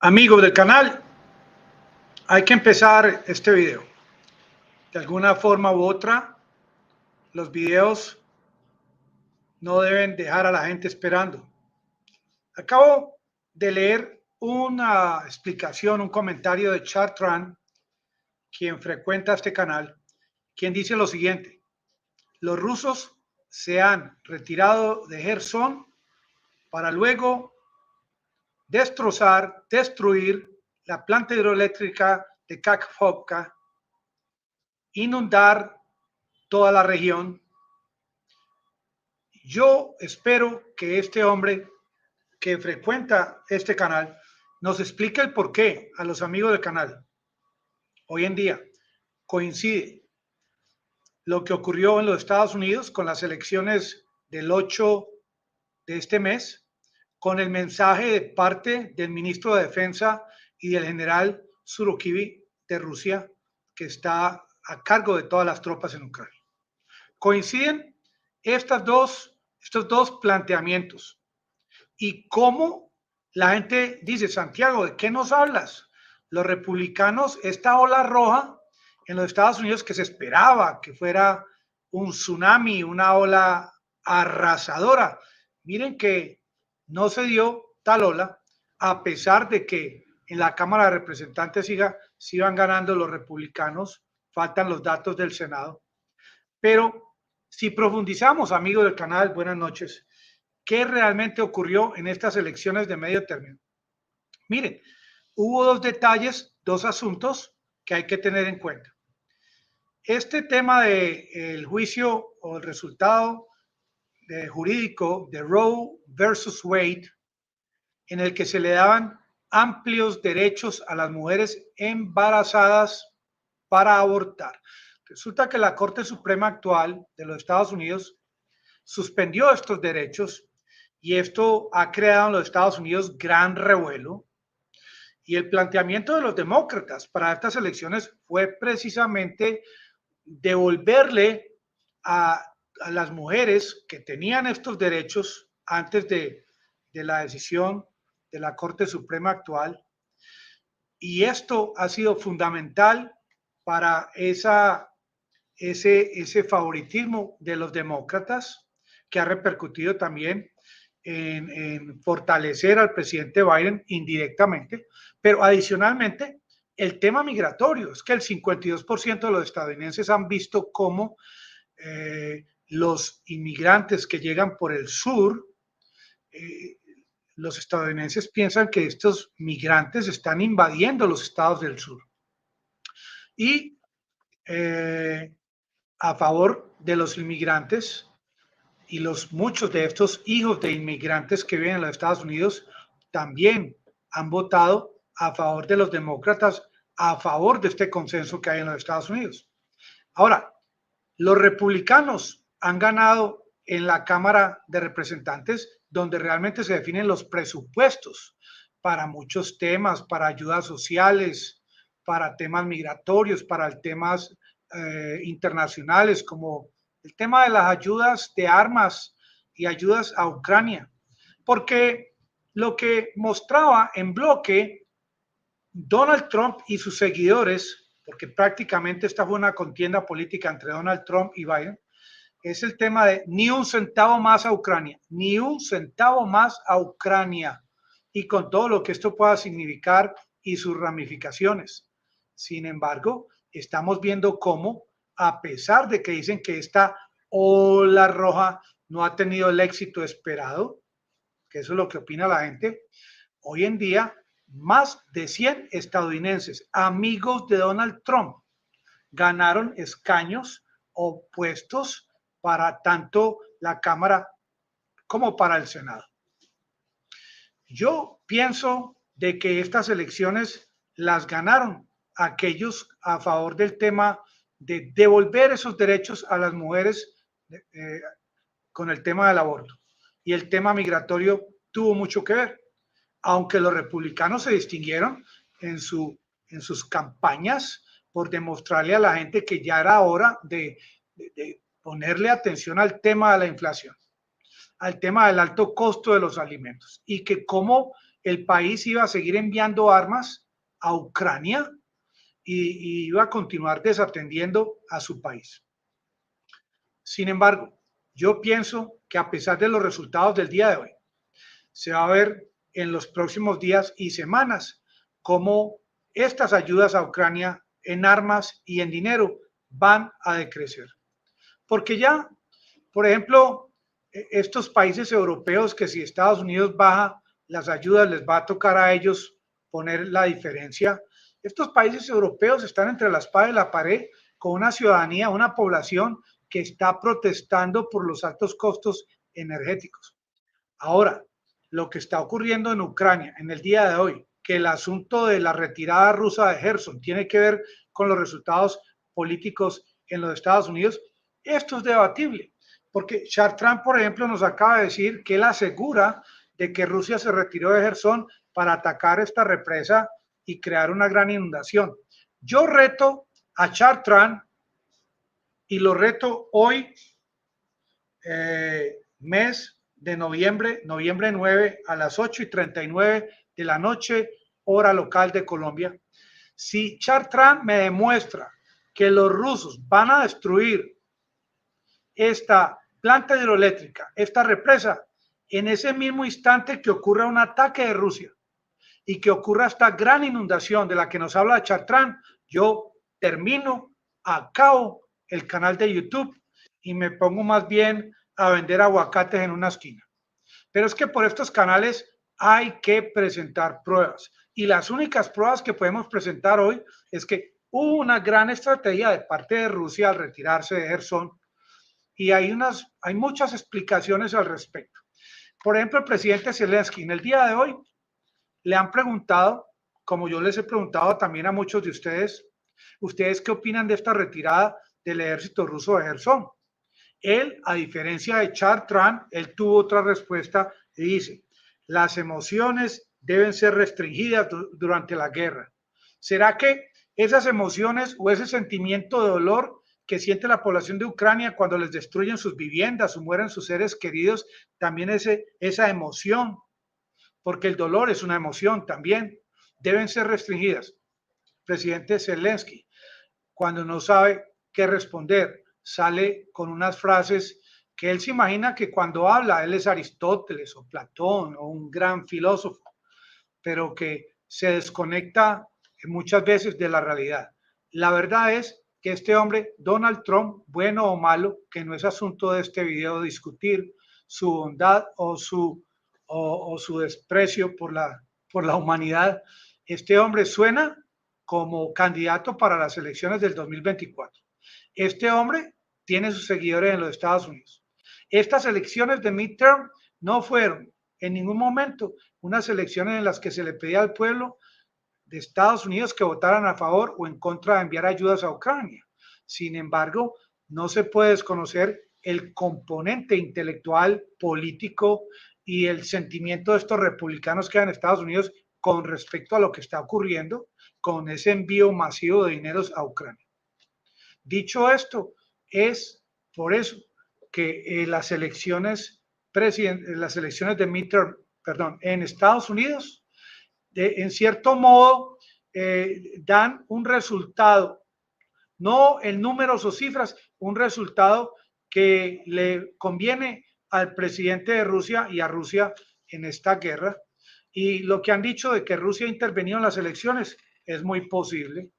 Amigos del canal, hay que empezar este video. De alguna forma u otra, los videos no deben dejar a la gente esperando. Acabo de leer una explicación, un comentario de Chartrand, quien frecuenta este canal, quien dice lo siguiente: los rusos se han retirado de Gerson para luego destruir la planta hidroeléctrica de Kakhovka, inundar toda la región. Yo espero que este hombre que frecuenta este canal nos explique el porqué a los amigos del canal. Hoy en día coincide lo que ocurrió en los Estados Unidos con las elecciones del 8 de este mes, con el mensaje de parte del ministro de Defensa y del general Surovikin de Rusia, que está a cargo de todas las tropas en Ucrania. Coinciden estos dos planteamientos. Y cómo la gente dice: Santiago, ¿de qué nos hablas? Los republicanos, esta ola roja en los Estados Unidos que se esperaba que fuera un tsunami, una ola arrasadora, miren que no se dio tal ola, a pesar de que en la Cámara de Representantes sigan ganando los republicanos. Faltan los datos del Senado. Pero si profundizamos, amigos del canal, buenas noches, ¿qué realmente ocurrió en estas elecciones de medio término? Miren, hubo dos detalles, dos asuntos que hay que tener en cuenta. Este tema del juicio o el resultado jurídico de Roe versus Wade, en el que se le daban amplios derechos a las mujeres embarazadas para abortar. Resulta que la Corte Suprema actual de los Estados Unidos suspendió estos derechos y esto ha creado en los Estados Unidos gran revuelo. Y el planteamiento de los demócratas para estas elecciones fue precisamente devolverle a las mujeres que tenían estos derechos antes de la decisión de la Corte Suprema actual. Y esto ha sido fundamental para ese favoritismo de los demócratas, que ha repercutido también en fortalecer al presidente Biden indirectamente, pero adicionalmente el tema migratorio. Es que el 52% de los estadounidenses han visto cómo los inmigrantes que llegan por el sur, los estadounidenses piensan que estos migrantes están invadiendo los estados del sur. Y a favor de los inmigrantes y muchos de estos hijos de inmigrantes que viven en los Estados Unidos también han votado a favor de los demócratas, a favor de este consenso que hay en los Estados Unidos. Ahora, los republicanos han ganado en la Cámara de Representantes, donde realmente se definen los presupuestos para muchos temas, para ayudas sociales, para temas migratorios, para temas internacionales, como el tema de las ayudas de armas y ayudas a Ucrania. Porque lo que mostraba en bloque Donald Trump y sus seguidores, porque prácticamente esta fue una contienda política entre Donald Trump y Biden, es el tema de ni un centavo más a Ucrania, ni un centavo más a Ucrania, y con todo lo que esto pueda significar y sus ramificaciones. Sin embargo, estamos viendo cómo, a pesar de que dicen que esta ola roja no ha tenido el éxito esperado, que eso es lo que opina la gente, hoy en día más de 100 estadounidenses, amigos de Donald Trump, ganaron escaños o puestos para tanto la Cámara como para el Senado. Yo pienso de que estas elecciones las ganaron aquellos a favor del tema de devolver esos derechos a las mujeres con el tema del aborto. Y el tema migratorio tuvo mucho que ver, aunque los republicanos se distinguieron en sus campañas por demostrarle a la gente que ya era hora de ponerle atención al tema de la inflación, al tema del alto costo de los alimentos, y que cómo el país iba a seguir enviando armas a Ucrania y iba a continuar desatendiendo a su país. Sin embargo, yo pienso que a pesar de los resultados del día de hoy, se va a ver en los próximos días y semanas cómo estas ayudas a Ucrania en armas y en dinero van a decrecer. Porque ya, por ejemplo, estos países europeos que si Estados Unidos baja las ayudas, les va a tocar a ellos poner la diferencia. Estos países europeos están entre la espada y la pared con una ciudadanía, una población que está protestando por los altos costos energéticos. Ahora, lo que está ocurriendo en Ucrania en el día de hoy, que el asunto de la retirada rusa de Gerson tiene que ver con los resultados políticos en los Estados Unidos, esto es debatible, porque Chartrand, por ejemplo, nos acaba de decir que él asegura de que Rusia se retiró de Gerson para atacar esta represa y crear una gran inundación. Yo reto a Chartrand y lo reto hoy, mes de noviembre 9 a las 8:39 de la noche, hora local de Colombia. Si Chartrand me demuestra que los rusos van a destruir esta planta hidroeléctrica, esta represa, en ese mismo instante que ocurra un ataque de Rusia y que ocurra esta gran inundación de la que nos habla Chartrand, yo termino, acabo el canal de YouTube y me pongo más bien a vender aguacates en una esquina. Pero es que por estos canales hay que presentar pruebas. Y las únicas pruebas que podemos presentar hoy es que hubo una gran estrategia de parte de Rusia al retirarse de Gerson y hay muchas explicaciones al respecto. Por ejemplo, el presidente Zelensky en el día de hoy le han preguntado, como yo les he preguntado también a muchos de ustedes qué opinan de esta retirada del ejército ruso de Gerson. Él, a diferencia de Chartrand, él tuvo otra respuesta y dice, las emociones deben ser restringidas durante la guerra. ¿Será que esas emociones o ese sentimiento de dolor que siente la población de Ucrania cuando les destruyen sus viviendas o mueren sus seres queridos, también esa emoción, porque el dolor es una emoción también, deben ser restringidas? Presidente Zelensky, cuando no sabe qué responder, sale con unas frases que él se imagina que cuando habla, él es Aristóteles o Platón o un gran filósofo, pero que se desconecta muchas veces de la realidad. La verdad es que este hombre, Donald Trump, bueno o malo, que no es asunto de este video discutir su bondad o su desprecio por la humanidad, este hombre suena como candidato para las elecciones del 2024. Este hombre tiene sus seguidores en los Estados Unidos. Estas elecciones de midterm no fueron en ningún momento unas elecciones en las que se le pedía al pueblo de Estados Unidos que votaran a favor o en contra de enviar ayudas a Ucrania. Sin embargo, no se puede desconocer el componente intelectual, político y el sentimiento de estos republicanos que hay en Estados Unidos con respecto a lo que está ocurriendo con ese envío masivo de dineros a Ucrania. Dicho esto, es por eso que las elecciones de midterm, en Estados Unidos, en cierto modo, dan un resultado, no en números o cifras, un resultado que le conviene al presidente de Rusia y a Rusia en esta guerra. Y lo que han dicho de que Rusia ha intervenido en las elecciones es muy posible,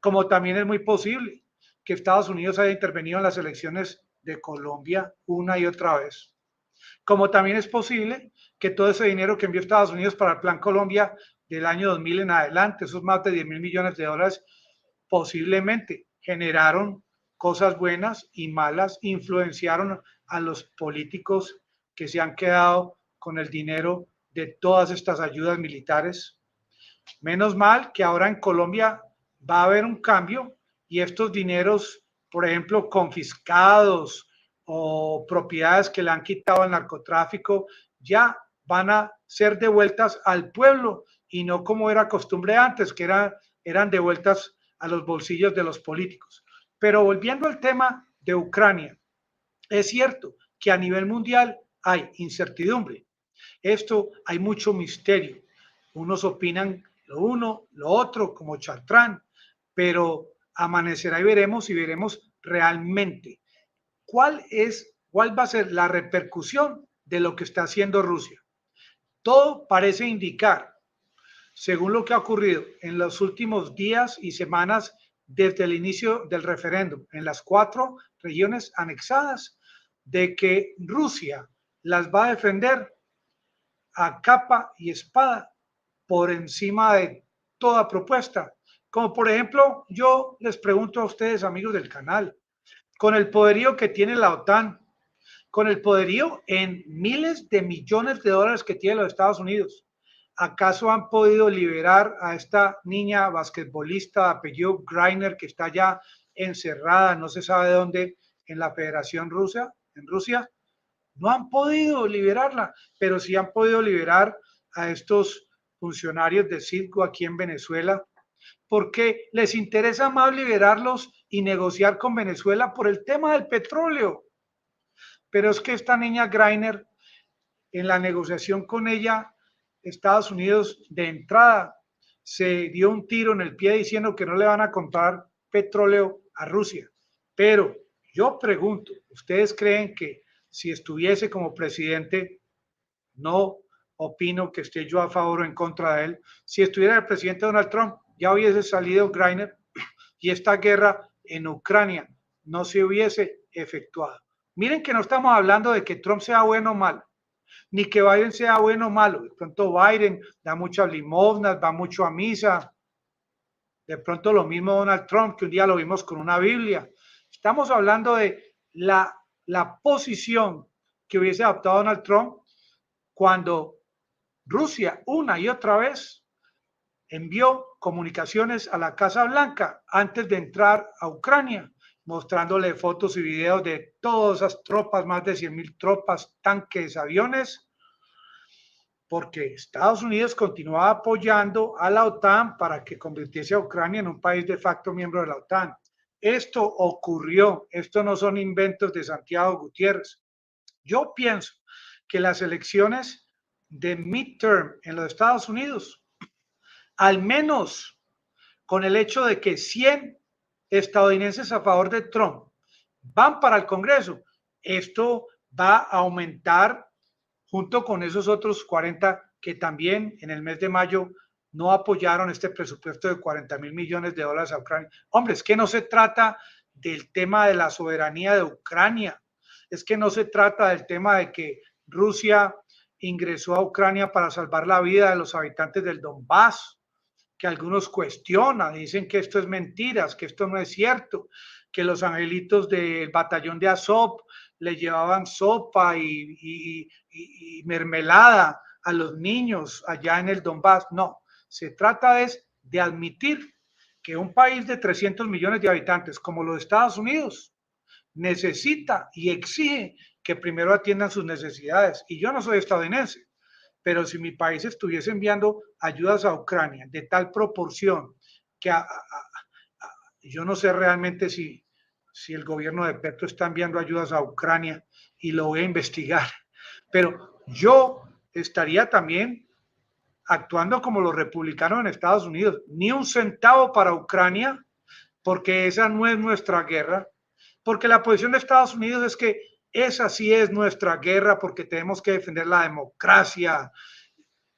como también es muy posible que Estados Unidos haya intervenido en las elecciones de Colombia una y otra vez. Como también es posible que todo ese dinero que envió Estados Unidos para el Plan Colombia del año 2000 en adelante, esos más de 10.000 millones de dólares, posiblemente generaron cosas buenas y malas, influenciaron a los políticos que se han quedado con el dinero de todas estas ayudas militares. Menos mal que ahora en Colombia va a haber un cambio y estos dineros, por ejemplo, confiscados o propiedades que le han quitado al narcotráfico, ya van a ser devueltas al pueblo y no como era costumbre antes, que eran devueltas a los bolsillos de los políticos. Pero volviendo al tema de Ucrania, es cierto que a nivel mundial hay incertidumbre. Esto hay mucho misterio. Unos opinan lo uno, lo otro, como Chartrán, pero amanecerá y veremos realmente cuál va a ser la repercusión de lo que está haciendo Rusia. Todo parece indicar, según lo que ha ocurrido en los últimos días y semanas desde el inicio del referéndum en las 4 regiones anexadas, de que Rusia las va a defender a capa y espada por encima de toda propuesta. Como por ejemplo, yo les pregunto a ustedes, amigos del canal, con el poderío que tiene la OTAN, con el poderío en miles de millones de dólares que tiene los Estados Unidos, ¿acaso han podido liberar a esta niña basquetbolista de apellido Greiner que está ya encerrada, no se sabe dónde, en la Federación Rusa, en Rusia? No han podido liberarla, pero sí han podido liberar a estos funcionarios de Citgo aquí en Venezuela, porque les interesa más liberarlos y negociar con Venezuela por el tema del petróleo. Pero es que esta niña Greiner, en la negociación con ella, Estados Unidos de entrada se dio un tiro en el pie diciendo que no le van a comprar petróleo a Rusia. Pero yo pregunto, ¿ustedes creen que si estuviese como presidente, no opino que esté yo a favor o en contra de él, si estuviera el presidente Donald Trump, ya hubiese salido Greiner y esta guerra en Ucrania no se hubiese efectuado? Miren que no estamos hablando de que Trump sea bueno o malo, ni que Biden sea bueno o malo. De pronto Biden da muchas limosnas, va mucho a misa. De pronto lo mismo Donald Trump, que un día lo vimos con una Biblia. Estamos hablando de la posición que hubiese adoptado Donald Trump cuando Rusia una y otra vez envió comunicaciones a la Casa Blanca antes de entrar a Ucrania, mostrándole fotos y videos de todas esas tropas, más de 100,000 tropas, tanques, aviones, porque Estados Unidos continuaba apoyando a la OTAN para que convirtiese a Ucrania en un país de facto miembro de la OTAN. Esto ocurrió, esto no son inventos de Santiago Gutiérrez. Yo pienso que las elecciones de midterm en los Estados Unidos, al menos con el hecho de que 100 estadounidenses a favor de Trump van para el Congreso, esto va a aumentar junto con esos otros 40 que también en el mes de mayo no apoyaron este presupuesto de 40,000 millones de dólares a Ucrania. Hombre, es que no se trata del tema de la soberanía de Ucrania, es que no se trata del tema de que Rusia ingresó a Ucrania para salvar la vida de los habitantes del Donbass, que algunos cuestionan, dicen que esto es mentiras, que esto no es cierto, que los angelitos del batallón de Azov le llevaban sopa y mermelada a los niños allá en el Donbass. No, se trata es de admitir que un país de 300 millones de habitantes como los Estados Unidos necesita y exige que primero atiendan sus necesidades. Y yo no soy estadounidense, pero si mi país estuviese enviando ayudas a Ucrania de tal proporción que yo no sé realmente si el gobierno de Petro está enviando ayudas a Ucrania y lo voy a investigar, pero yo estaría también actuando como los republicanos en Estados Unidos, ni un centavo para Ucrania, porque esa no es nuestra guerra, porque la posición de Estados Unidos es que esa sí es nuestra guerra, porque tenemos que defender la democracia,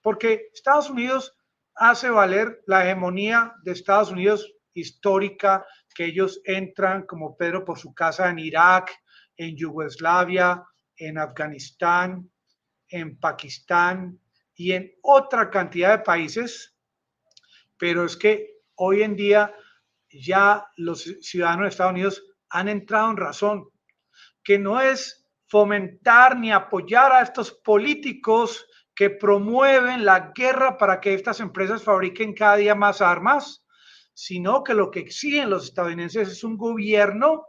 porque Estados Unidos hace valer la hegemonía de Estados Unidos histórica, que ellos entran como Pedro por su casa en Irak, en Yugoslavia, en Afganistán, en Pakistán y en otra cantidad de países, pero es que hoy en día ya los ciudadanos de Estados Unidos han entrado en razón, que no es fomentar ni apoyar a estos políticos que promueven la guerra para que estas empresas fabriquen cada día más armas, sino que lo que exigen los estadounidenses es un gobierno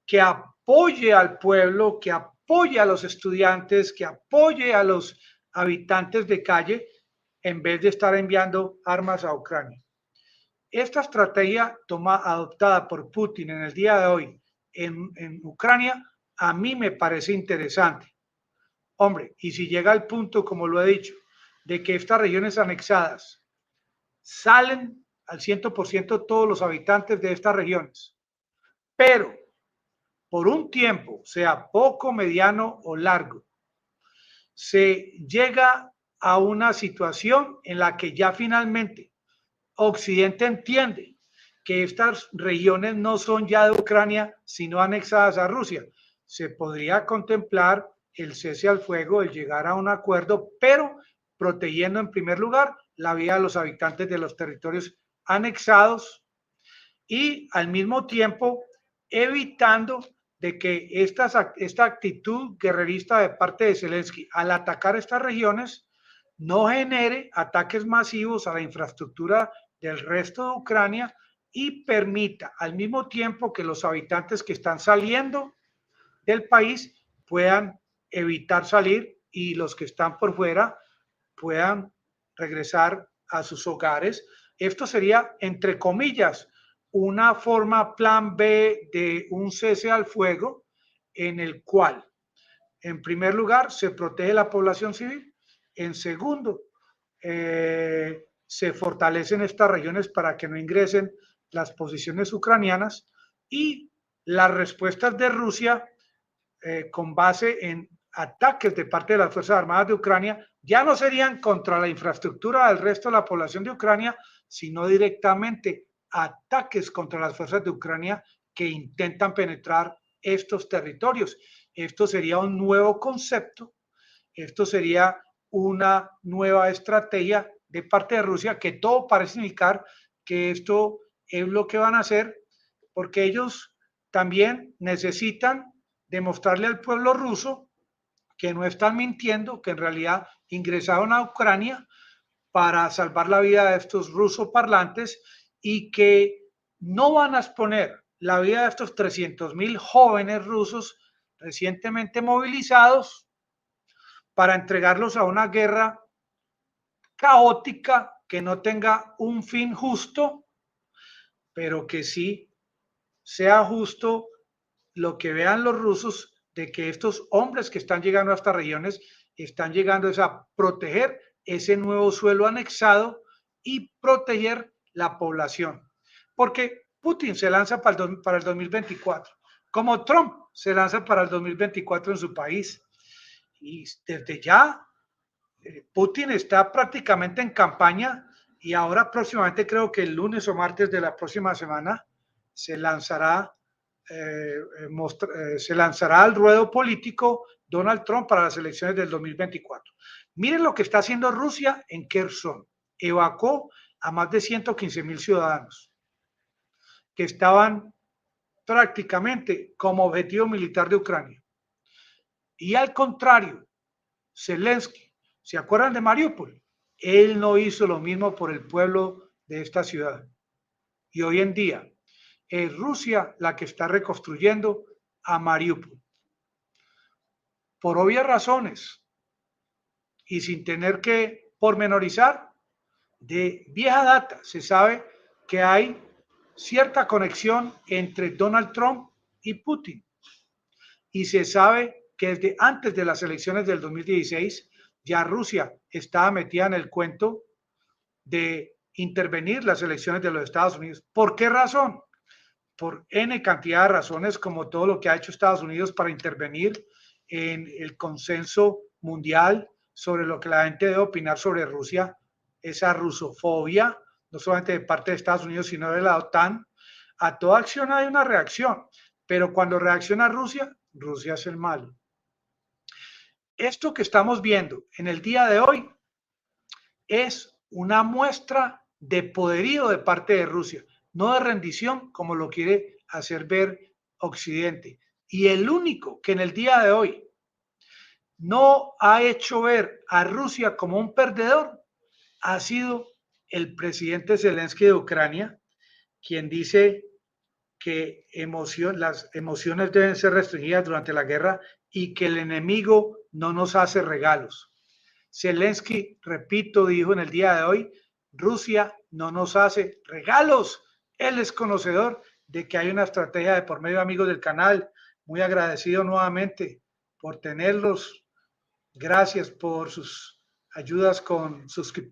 que apoye al pueblo, que apoye a los estudiantes, que apoye a los habitantes de calle, en vez de estar enviando armas a Ucrania. Esta estrategia adoptada por Putin en el día de hoy en Ucrania, a mí me parece interesante. Hombre, y si llega al punto, como lo he dicho, de que estas regiones anexadas salen al 100% todos los habitantes de estas regiones, pero por un tiempo, sea poco, mediano o largo, se llega a una situación en la que ya finalmente Occidente entiende que estas regiones no son ya de Ucrania, sino anexadas a Rusia. Se podría contemplar el cese al fuego, el llegar a un acuerdo, pero protegiendo en primer lugar la vida de los habitantes de los territorios anexados y al mismo tiempo evitando de que esta actitud guerrerista de parte de Zelensky al atacar estas regiones no genere ataques masivos a la infraestructura del resto de Ucrania y permita al mismo tiempo que los habitantes que están saliendo del país puedan evitar salir y los que están por fuera puedan regresar a sus hogares. Esto sería, entre comillas, una forma plan B de un cese al fuego en el cual, en primer lugar, se protege la población civil, en segundo, se fortalecen estas regiones para que no ingresen las posiciones ucranianas y las respuestas de Rusia con base en ataques de parte de las Fuerzas Armadas de Ucrania ya no serían contra la infraestructura del resto de la población de Ucrania, sino directamente ataques contra las fuerzas de Ucrania que intentan penetrar estos territorios. Esto sería un nuevo concepto, esto sería una nueva estrategia de parte de Rusia, que todo parece indicar que esto es lo que van a hacer, porque ellos también necesitan demostrarle al pueblo ruso que no están mintiendo, que en realidad ingresaron a Ucrania para salvar la vida de estos rusoparlantes y que no van a exponer la vida de estos 300.000 jóvenes rusos recientemente movilizados para entregarlos a una guerra caótica que no tenga un fin justo, pero que sí sea justo lo que vean los rusos de que estos hombres que están llegando a estas regiones están llegando a proteger ese nuevo suelo anexado y proteger la población. Porque Putin se lanza para el 2024, como Trump se lanza para el 2024 en su país. Y desde ya, Putin está prácticamente en campaña y ahora próximamente, creo que el lunes o martes de la próxima semana, se lanzará se lanzará al ruedo político Donald Trump para las elecciones del 2024. Miren lo que está haciendo Rusia en Kherson. Evacuó a más de 115.000 ciudadanos que estaban prácticamente como objetivo militar de Ucrania. Y al contrario, Zelensky, ¿se acuerdan de Mariupol? Él no hizo lo mismo por el pueblo de esta ciudad. Y hoy en día es Rusia la que está reconstruyendo a Mariupol. Por obvias razones y sin tener que pormenorizar, de vieja data se sabe que hay cierta conexión entre Donald Trump y Putin. Y se sabe que desde antes de las elecciones del 2016 ya Rusia estaba metida en el cuento de intervenir las elecciones de los Estados Unidos. ¿Por qué razón? Por N cantidad de razones, como todo lo que ha hecho Estados Unidos para intervenir en el consenso mundial sobre lo que la gente debe opinar sobre Rusia, esa rusofobia, no solamente de parte de Estados Unidos, sino de la OTAN. A toda acción hay una reacción, pero cuando reacciona Rusia, Rusia es el malo. Esto que estamos viendo en el día de hoy es una muestra de poderío de parte de Rusia, no de rendición como lo quiere hacer ver Occidente. Y el único que en el día de hoy no ha hecho ver a Rusia como un perdedor ha sido el presidente Zelensky de Ucrania, quien dice que las emociones deben ser restringidas durante la guerra y que el enemigo no nos hace regalos. Zelensky, repito, dijo en el día de hoy, Rusia no nos hace regalos. Él es conocedor de que hay una estrategia de por medio, amigos del canal. Muy agradecido nuevamente por tenerlos. Gracias por sus ayudas con suscriptores.